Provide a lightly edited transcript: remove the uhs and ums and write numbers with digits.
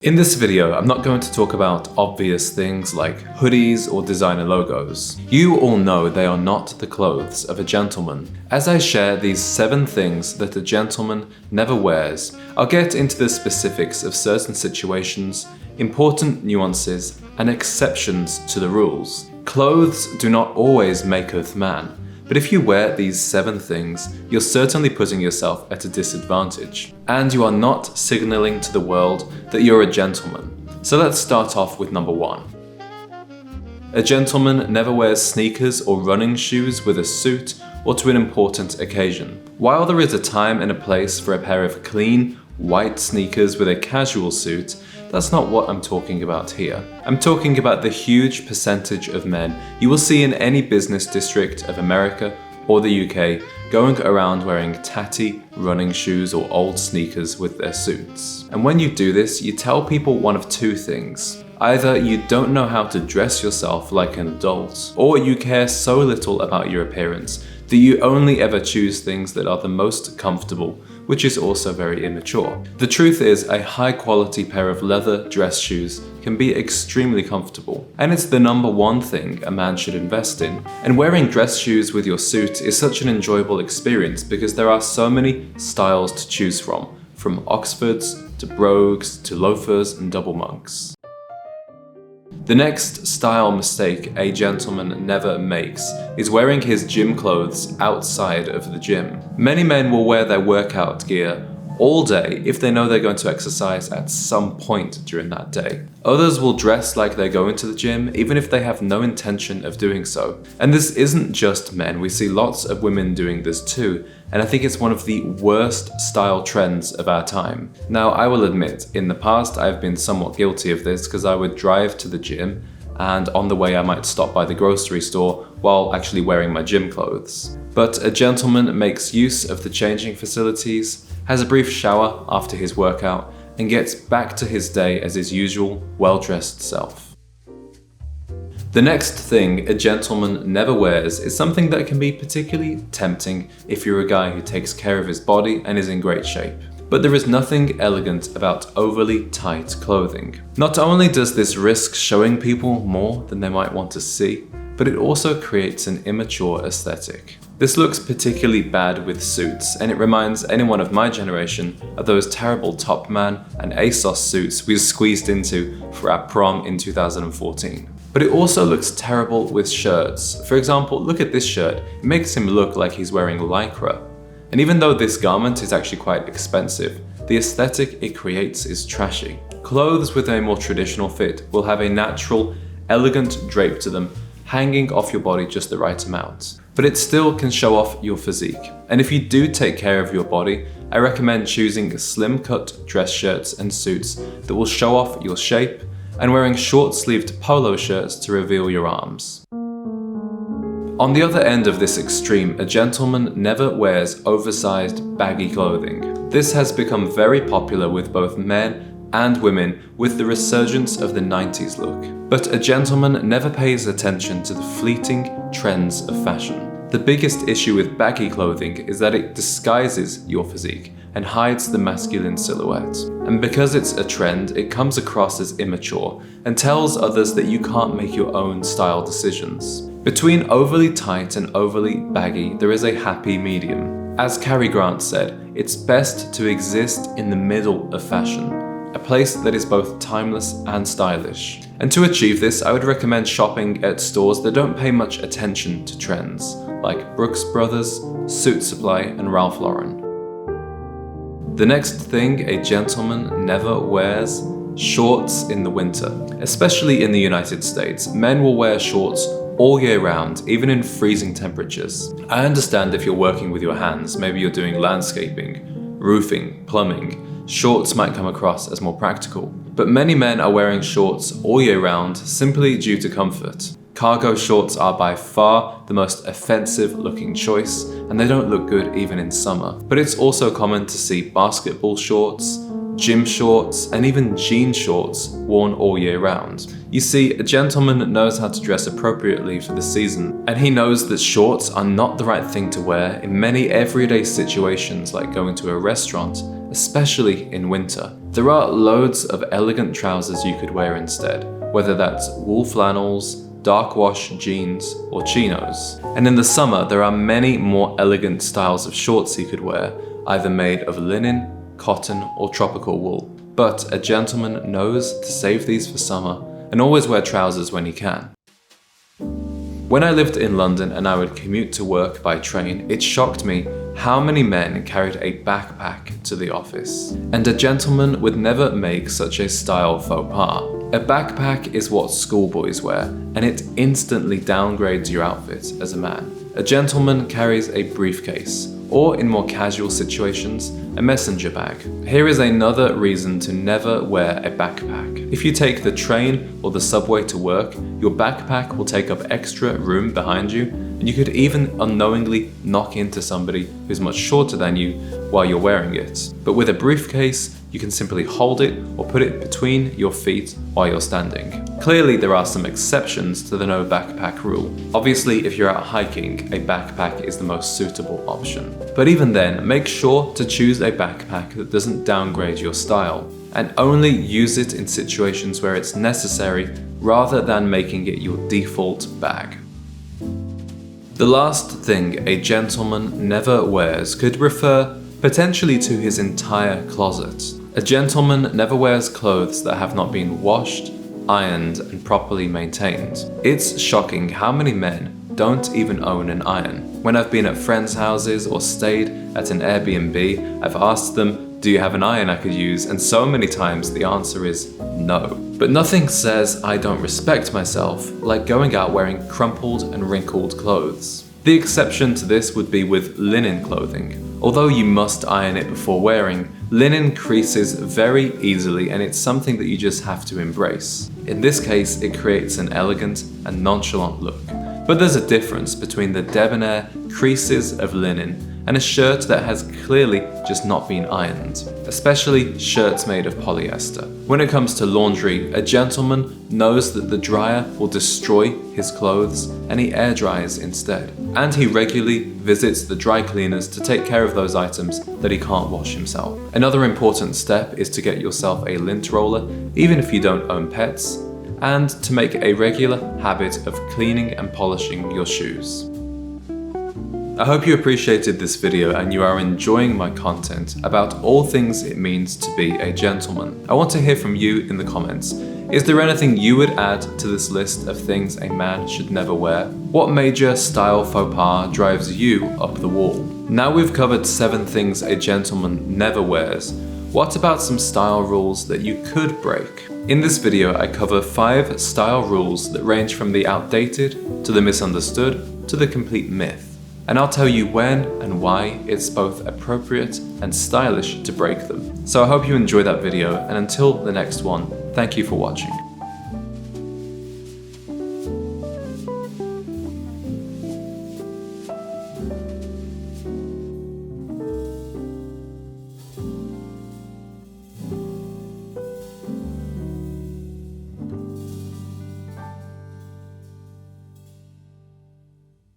In this video, I'm not going to talk about obvious things like hoodies or designer logos. You all know they are not the clothes of a gentleman. As I share these 7 things that a gentleman never wears, I'll get into the specifics of certain situations, important nuances, and exceptions to the rules. Clothes do not always make a man. But if you wear these 7 things, you're certainly putting yourself at a disadvantage. And you are not signaling to the world that you're a gentleman. So let's start off with number 1. A gentleman never wears sneakers or running shoes with a suit or to an important occasion. While there is a time and a place for a pair of clean, white sneakers with a casual suit, that's not what I'm talking about here. I'm talking about the huge percentage of men you will see in any business district of America or the UK going around wearing tatty running shoes or old sneakers with their suits. And when you do this, you tell people one of 2 things. Either you don't know how to dress yourself like an adult, or you care so little about your appearance that you only ever choose things that are the most comfortable, which is also very immature. The truth is, a high quality pair of leather dress shoes can be extremely comfortable, and it's the number 1 thing a man should invest in. And wearing dress shoes with your suit is such an enjoyable experience because there are so many styles to choose from Oxfords to brogues to loafers and double monks. The next style mistake a gentleman never makes is wearing his gym clothes outside of the gym. Many men will wear their workout gear all day if they know they're going to exercise at some point during that day. Others will dress like they're going to the gym even if they have no intention of doing so. And this isn't just men, we see lots of women doing this too, and I think it's one of the worst style trends of our time. Now, I will admit, in the past I've been somewhat guilty of this because I would drive to the gym and on the way I might stop by the grocery store while actually wearing my gym clothes. But a gentleman makes use of the changing facilities, has a brief shower after his workout, and gets back to his day as his usual, well-dressed self. The next thing a gentleman never wears is something that can be particularly tempting if you're a guy who takes care of his body and is in great shape. But there is nothing elegant about overly tight clothing. Not only does this risk showing people more than they might want to see, but it also creates an immature aesthetic. This looks particularly bad with suits, and it reminds anyone of my generation of those terrible Topman and ASOS suits we squeezed into for our prom in 2014. But it also looks terrible with shirts. For example, look at this shirt. It makes him look like he's wearing Lycra. And even though this garment is actually quite expensive, the aesthetic it creates is trashy. Clothes with a more traditional fit will have a natural, elegant drape to them, hanging off your body just the right amount. But it still can show off your physique. And if you do take care of your body, I recommend choosing slim cut dress shirts and suits that will show off your shape, and wearing short-sleeved polo shirts to reveal your arms. On the other end of this extreme, a gentleman never wears oversized, baggy clothing. This has become very popular with both men and women with the resurgence of the 90s look. But a gentleman never pays attention to the fleeting trends of fashion. The biggest issue with baggy clothing is that it disguises your physique and hides the masculine silhouette. And because it's a trend, it comes across as immature and tells others that you can't make your own style decisions. Between overly tight and overly baggy, there is a happy medium. As Cary Grant said, it's best to exist in the middle of fashion, a place that is both timeless and stylish. And to achieve this, I would recommend shopping at stores that don't pay much attention to trends, like Brooks Brothers, Suit Supply, and Ralph Lauren. The next thing a gentleman never wears: shorts in the winter. Especially in the United States, men will wear shorts all year round, even in freezing temperatures. I understand if you're working with your hands, maybe you're doing landscaping, roofing, plumbing, shorts might come across as more practical. But many men are wearing shorts all year round simply due to comfort. Cargo shorts are by far the most offensive looking choice, and they don't look good even in summer. But it's also common to see basketball shorts, gym shorts, and even jean shorts worn all year round. You see, a gentleman knows how to dress appropriately for the season, and he knows that shorts are not the right thing to wear in many everyday situations like going to a restaurant, especially in winter. There are loads of elegant trousers you could wear instead, whether that's wool flannels, dark wash jeans, or chinos. And in the summer, there are many more elegant styles of shorts you could wear, either made of linen, cotton, or tropical wool. But a gentleman knows to save these for summer and always wear trousers when he can. When I lived in London and I would commute to work by train, it shocked me how many men carried a backpack to the office. And a gentleman would never make such a style faux pas. A backpack is what schoolboys wear, and it instantly downgrades your outfit as a man. A gentleman carries a briefcase, or in more casual situations, a messenger bag. Here is another reason to never wear a backpack. If you take the train or the subway to work, your backpack will take up extra room behind you, and you could even unknowingly knock into somebody who's much shorter than you while you're wearing it. But with a briefcase, you can simply hold it or put it between your feet while you're standing. Clearly, there are some exceptions to the no backpack rule. Obviously, if you're out hiking, a backpack is the most suitable option. But even then, make sure to choose a backpack that doesn't downgrade your style, and only use it in situations where it's necessary rather than making it your default bag. The last thing a gentleman never wears could refer potentially to his entire closet. A gentleman never wears clothes that have not been washed, ironed, and properly maintained. It's shocking how many men don't even own an iron. When I've been at friends' houses or stayed at an Airbnb, I've asked them, "Do you have an iron I could use?" And so many times the answer is no. But nothing says I don't respect myself like going out wearing crumpled and wrinkled clothes. The exception to this would be with linen clothing. Although you must iron it before wearing, linen creases very easily, and it's something that you just have to embrace. In this case, it creates an elegant and nonchalant look. But there's a difference between the debonair creases of linen and a shirt that has clearly just not been ironed, especially shirts made of polyester. When it comes to laundry, a gentleman knows that the dryer will destroy his clothes and he air dries instead. And he regularly visits the dry cleaners to take care of those items that he can't wash himself. Another important step is to get yourself a lint roller, even if you don't own pets, and to make a regular habit of cleaning and polishing your shoes. I hope you appreciated this video and you are enjoying my content about all things it means to be a gentleman. I want to hear from you in the comments. Is there anything you would add to this list of things a man should never wear? What major style faux pas drives you up the wall? Now we've covered 7 things a gentleman never wears. What about some style rules that you could break? In this video, I cover 5 style rules that range from the outdated to the misunderstood to the complete myth. And I'll tell you when and why it's both appropriate and stylish to break them. So I hope you enjoyed that video, and until the next one, thank you for watching.